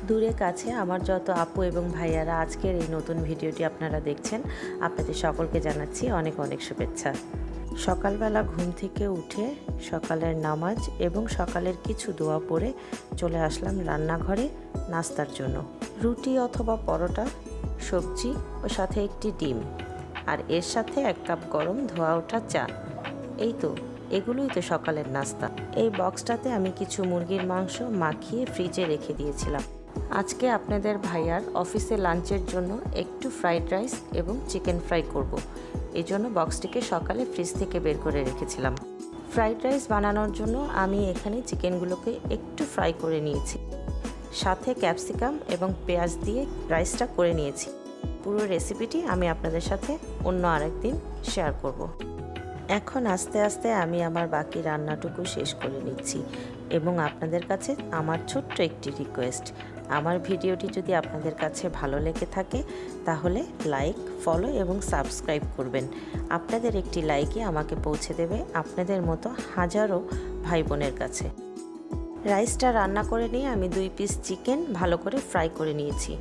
দূরে কাছে আমার যত আপু এবং ভাইয়ারা আজকের এই নতুন ভিডিওটি আপনারা দেখছেন, আপনাদের সকলকে জানাচ্ছি অনেক অনেক শুভেচ্ছা। সকালবেলা ঘুম থেকে উঠে সকালের নামাজ এবং সকালের কিছু দোয়া পড়ে চলে আসলাম রান্নাঘরে নাস্তার জন্য। রুটি অথবা পরোটা, সবজি ও সাথে একটি ডিম, আর এর সাথে 1 কাপ গরম ধোয়া ওঠা চা। এই তো, এগুলোই তো সকালের নাস্তা। এই বক্সটাতে আমি কিছু মুরগির মাংস মাখিয়ে ফ্রিজে রেখে দিয়েছিলাম। আজকে আপনাদের ভাইয়ার অফিসে লাঞ্চের জন্য একটু ফ্রাইড রাইস এবং চিকেন ফ্রাই করব। এই জন্য বক্সটিকে সকালে ফ্রিজ থেকে বের করে রেখেছিলাম। ফ্রাইড রাইস বানানোর জন্য আমি এখানে চিকেনগুলোকে একটু ফ্রাই করে নিয়েছি, সাথে ক্যাপসিকাম এবং পেঁয়াজ দিয়ে রাইসটা করে নিয়েছি। পুরো রেসিপিটি আমি আপনাদের সাথে অন্য আরেকদিন শেয়ার করব। এখন আস্তে আস্তে আমি আমার বাকি রান্নাটুকু শেষ করে নিচ্ছি এবং আপনাদের কাছে আমার ছোট্ট একটি রিকোয়েস্ট, আমার ভিডিওটি যদি আপনাদের কাছে ভালো লেগে থাকে তাহলে লাইক, ফলো এবং সাবস্ক্রাইব করবেন। আপনাদের একটি লাইকই আমাকে পৌঁছে দেবে আপনাদের মতো হাজারো ভাই বোনের কাছে। রাইসটা রান্না করে নিয়ে আমি 2 পিস চিকেন ভালো করে ফ্রাই করে নিয়েছি।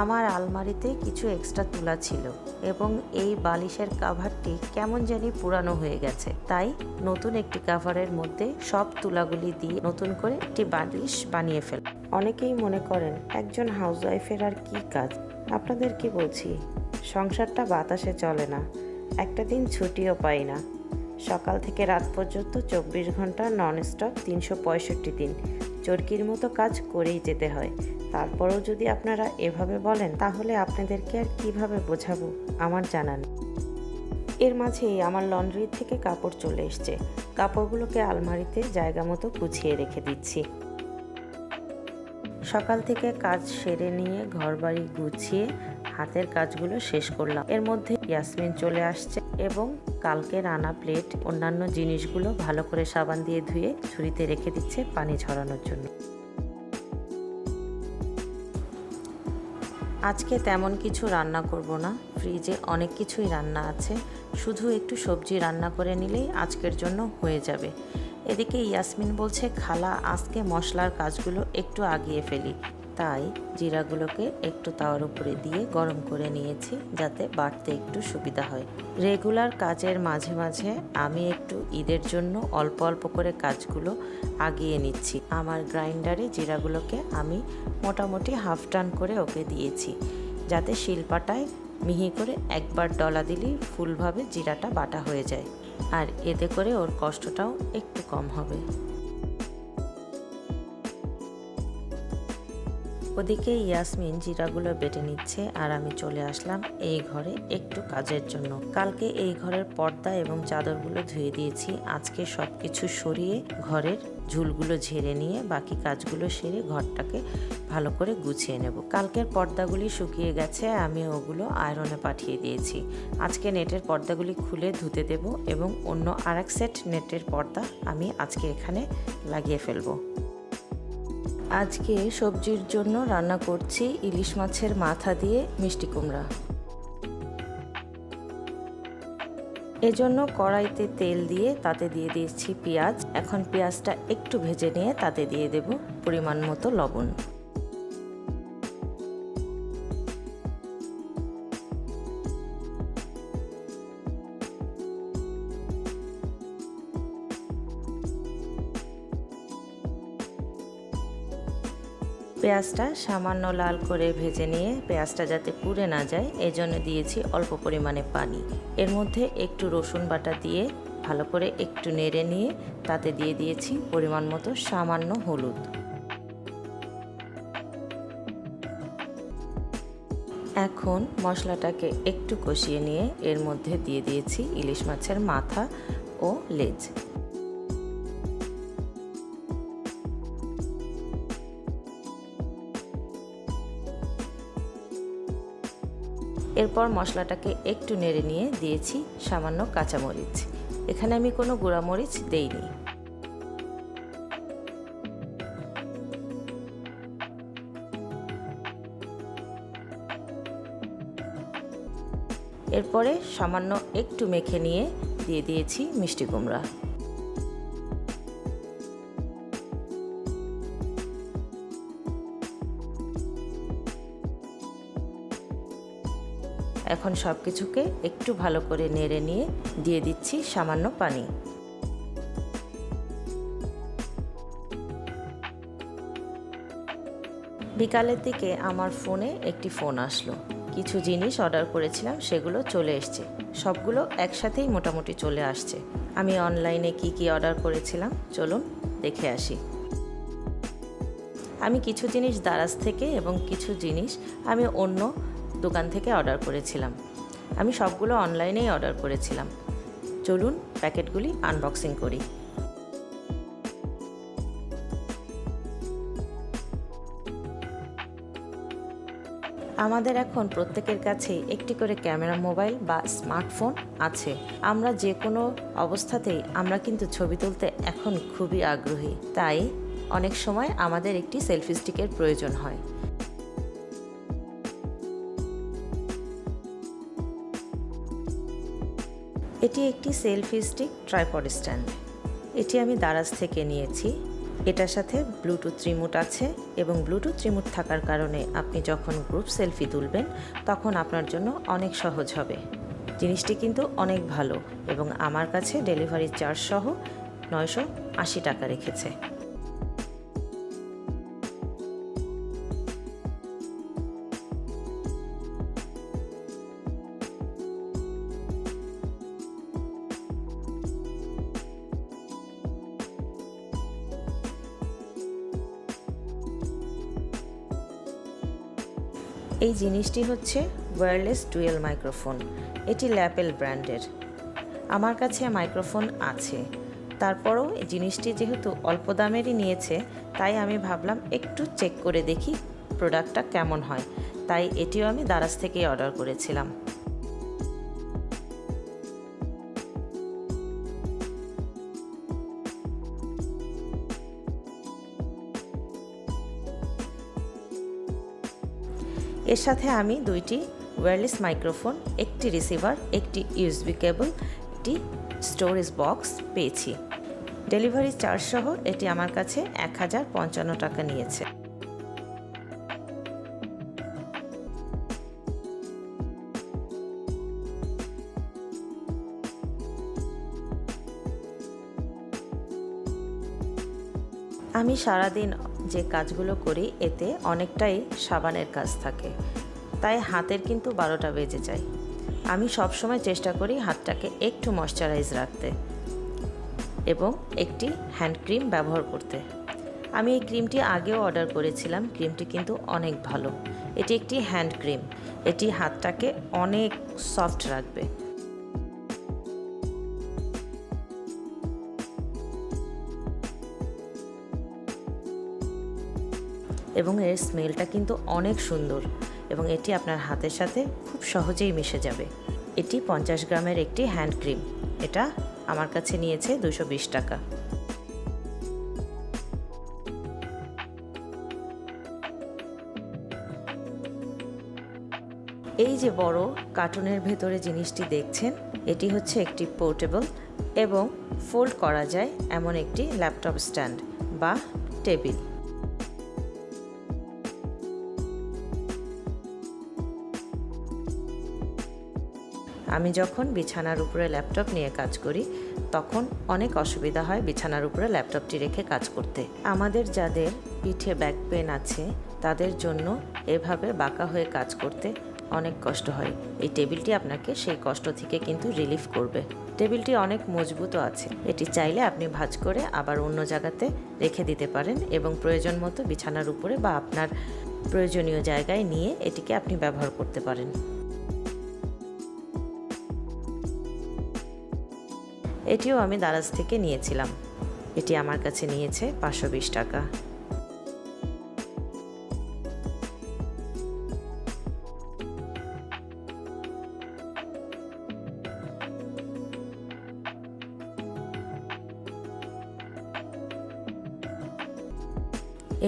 আমার আলমারিতে কিছু এক্সট্রা তুলা ছিল এবং এই বালিশের কাভারটি কেমন জানি পুরানো হয়ে গেছে, তাই নতুন একটি কাভারের মধ্যে সব তুলাগুলি দিয়ে নতুন করে একটি বালিশ বানিয়ে ফেল। অনেকেই মনে করেন একজন হাউসওয়াইফের আর কি কাজ। আপনাদের কি বলছি, সংসারটা বাতাসে চলে না, একটা দিন ছুটিও পাই না। সকাল থেকে রাত পর্যন্ত 24 ঘন্টা ননস্টপ 365 দিন চরকির মতো কাজ করেই যেতে হয়। তারপরেও যদি আপনারা এভাবে বলেন তাহলে আপনাদেরকে আর কিভাবে বোঝাবো আমার জানা নেই। এর মাঝেই আমার লন্ড্রি থেকে কাপড় চলে এসছে। কাপড়গুলোকে আলমারিতে জায়গা মতো গুছিয়ে রেখে দিচ্ছি। সকাল থেকে কাজ সেরে নিয়ে ঘরবাড়ি গুছিয়ে হাতের কাজগুলো শেষ করলাম। এর মধ্যে ইয়াসমিন চলে আসছে এবং কালকের আনা প্লেট অন্যান্য জিনিসগুলো ভালো করে সাবান দিয়ে ধুয়ে ঝুড়িতে রেখে দিচ্ছে পানি ঝরানোর জন্য। আজকে তেমন কিছু রান্না করব না, ফ্রিজে অনেক কিছুই রান্না আছে, শুধু একটু সবজি রান্না করে নিলেই আজকের জন্য হয়ে যাবে। এদিকে ইয়াসমিন বলছে খালা আজকে মশলার কাজগুলো একটু আগিয়ে ফেলি, তাই জিরাগুলোকে একটু তাওয়ার উপরে দিয়ে গরম করে নিয়েছি যাতে বাটতে একটু সুবিধা হয়। রেগুলার কাজের মাঝে মাঝে আমি একটু ঈদের জন্য অল্প অল্প করে কাজগুলো আগিয়ে নিচ্ছি। আমার গ্রাইন্ডারে জিরাগুলোকে আমি মোটামুটি হাফ টান করে ওকে দিয়েছি যাতে শিলপাটায় মিহি করে একবার ডলা দিলেই ফুলভাবে জিরাটা বাটা হয়ে যায়, আর এতে করে ওর কষ্টটাও একটু কম হবে। ওদিকে ইয়াসমিন জিরাগুলো বেটে নিচ্ছে আর আমি চলে আসলাম এই ঘরে একটু কাজের জন্য। কালকে এই ঘরের পর্দা এবং চাদরগুলো ধুয়ে দিয়েছি। আজকে সব কিছু সরিয়ে ঘরের ঝুলগুলো ঝেড়ে নিয়ে বাকি কাজগুলো সেরে ঘরটাকে ভালো করে গুছিয়ে নেব। কালকের পর্দাগুলি শুকিয়ে গেছে, আমি ওগুলো আয়রনে পাঠিয়ে দিয়েছি। আজকে নেটের পর্দাগুলি খুলে ধুতে দেব এবং অন্য আরেক সেট নেটের পর্দা আমি আজকে এখানে লাগিয়ে ফেলবো। আজকে সবজির জন্য রান্না করছি ইলিশ মাছের মাথা দিয়ে মিষ্টি কুমড়া। এজন্য কড়াইতে তেল দিয়ে তাতে দিয়ে দিয়েছি পেঁয়াজ। এখন পেঁয়াজটা একটু ভেজে নিয়ে তাতে দিয়ে দেব পরিমাণ মতো লবণ। পেঁয়াজটা সামান্য লাল করে ভেজে নিয়ে পেঁয়াজটা যাতে পুড়ে না যায় এজন্য দিয়েছি অল্প পরিমাণে পানি। এর মধ্যে একটু রসুন বাটা দিয়ে ভালো করে একটু নেড়ে নিয়ে তাতে দিয়ে দিয়েছি পরিমাণ মতো সামান্য হলুদ। এখন মশলাটাকে একটু কষিয়ে নিয়ে এর মধ্যে দিয়ে দিয়েছি ইলিশ মাছের মাথা ও লেজ। এরপর মশলাটাকে একটু নেড়ে নিয়ে দিয়েছি সামান্য কাঁচামরিচ। এখানে আমি কোনো গুঁড়ামরিচ দেইনি। এরপরে সামান্য একটু মেখে নিয়ে দিয়ে দিয়েছি মিষ্টি কুমড়া। এখন সব কিছুকে একটু ভালো করে নেড়ে নিয়ে দিয়ে দিচ্ছি সামান্য পানি। বিকালের দিকে আমার ফোনে একটি ফোন আসলো। কিছু জিনিস অর্ডার করেছিলাম, সেগুলো চলে এসছে। সবগুলো একসাথেই মোটামুটি চলে আসছে। আমি অনলাইনে কি অর্ডার করেছিলাম চলুন দেখে আসি। আমি কিছু জিনিস দারাজ থেকে এবং কিছু জিনিস আমি অন্য দোকান থেকে অর্ডার করেছিলাম। আমি সবগুলো অনলাইনেই অর্ডার করেছিলাম। চলুন প্যাকেটগুলি আনবক্সিং করি। আমাদের এখন প্রত্যেকের কাছেই একটি করে ক্যামেরা মোবাইল বা স্মার্টফোন আছে। আমরা যে কোনো অবস্থাতেই আমরা কিন্তু ছবি তুলতে এখন খুবই আগ্রহী। তাই অনেক সময় আমাদের একটি সেলফি স্টিকের প্রয়োজন হয়। এটি একটি সেলফি স্টিক ট্রাইপড স্ট্যান্ড। এটি আমি দারাজ থেকে নিয়েছি। এটার সাথে ব্লুটুথ রিমোট আছে এবং ব্লুটুথ রিমোট থাকার কারণে আপনি যখন গ্রুপ সেলফি তুলবেন তখন আপনার জন্য অনেক সহজ হবে। জিনিসটি কিন্তু অনেক ভালো এবং আমার কাছে ডেলিভারি চার্জ সহ 980 টাকা রেখেছে। এই জিনিসটি হচ্ছে ওয়্যারলেস ডুয়েল মাইক্রোফোন। এটি ল্যাপেল ব্র্যান্ডের। আমার কাছে মাইক্রোফোন আছে, তারপরও এই জিনিসটি যেহেতু অল্প দামেরই নিয়েছে তাই আমি ভাবলাম একটু চেক করে দেখি প্রোডাক্টটা কেমন হয়। তাই এটিও আমি দারাজ থেকেই অর্ডার করেছিলাম। এর সাথে আমি দুইটি ওয়্যারলেস মাইক্রোফোন, একটি রিসিভার, একটি ইউএসবি কেবল, একটি স্টোরেজ বক্স পেয়েছি। ডেলিভারি চার্জ সহ এটি আমার কাছে 1055 টাকা নিয়েছে। আমি সারাদিন যে কাজগুলো করি এতে অনেকটাই সাবানের কাজ থাকে, তাই হাতের কিন্তু 12টা বেজে যায়। আমি সবসময় চেষ্টা করি হাতটাকে একটু ময়শ্চারাইজ রাখতে এবং একটি হ্যান্ড ক্রিম ব্যবহার করতে। আমি এই ক্রিমটি আগেও অর্ডার করেছিলাম, ক্রিমটি কিন্তু অনেক ভালো। এটি একটি হ্যান্ড ক্রিম, এটি হাতটাকে অনেক সফট রাখবে। এবং এর স্মেলটা কিন্তু অনেক সুন্দর এবং এটি আপনার হাতের সাথে খুব সহজেই মিশে যাবে। এটি 50 গ্রামের একটি হ্যান্ড ক্রিম। এটা আমার কাছে নিয়েছে 220 টাকা। এই যে বড় কার্টুনের ভেতরে জিনিসটি দেখছেন, এটি হচ্ছে একটি পোর্টেবল এবং ফোল্ড করা যায় এমন একটি ল্যাপটপ স্ট্যান্ড বা টেবিল। আমি যখন বিছানার উপরে ল্যাপটপ নিয়ে কাজ করি তখন অনেক অসুবিধা হয় বিছানার উপরে ল্যাপটপটি রেখে কাজ করতে। আমাদের যাদের পিঠে ব্যাক পেন আছে তাদের জন্য এভাবে বাঁকা হয়ে কাজ করতে অনেক কষ্ট হয়। এই টেবিলটি আপনাকে সেই কষ্ট থেকে কিন্তু রিলিফ করবে। টেবিলটি অনেক মজবুতও আছে। এটি চাইলে আপনি ভাঁজ করে আবার অন্য জায়গাতে রেখে দিতে পারেন এবং প্রয়োজন মতো বিছানার উপরে বা আপনার প্রয়োজনীয় জায়গায় নিয়ে এটিকে আপনি ব্যবহার করতে পারেন। এটিও আমি দারাজ থেকে নিয়েছিলাম। এটি আমার কাছে নিয়েছে 520 টাকা।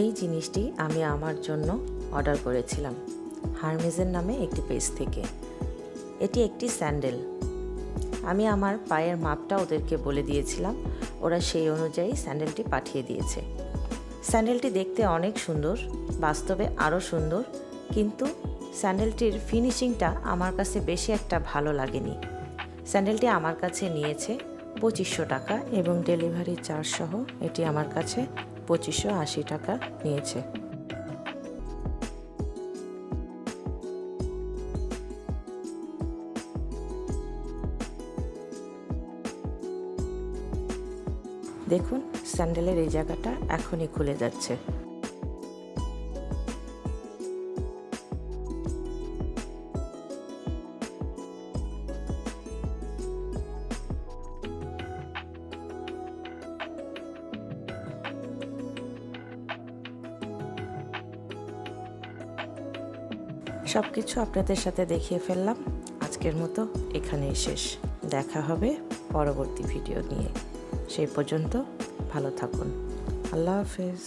এই জিনিসটি আমি আমার জন্য অর্ডার করেছিলাম হারমেজের নামে একটি পেজ থেকে। এটি একটি স্যান্ডেল। আমি আমার পায়ের মাপটা ওদেরকে বলে দিয়েছিলাম, ওরা সেই অনুযায়ী স্যান্ডেলটি পাঠিয়ে দিয়েছে। স্যান্ডেলটি দেখতে অনেক সুন্দর, বাস্তবে আরও সুন্দর, কিন্তু স্যান্ডেলটির ফিনিশিংটা আমার কাছে বেশি একটা ভালো লাগেনি। স্যান্ডেলটি আমার কাছে নিয়েছে 2500 টাকা এবং ডেলিভারি চার্জ সহ এটি আমার কাছে 2580 টাকা নিয়েছে। দেখুন স্যান্ডেলের এই জায়গাটা এখনই খুলে যাচ্ছে। সব কিছু আপনাদের সাথে দেখিয়ে ফেললাম। আজকের মতো এখানেই শেষ। দেখা হবে পরবর্তী ভিডিও নিয়ে। সেই পর্যন্ত ভালো থাকুন। আল্লাহ হাফেজ।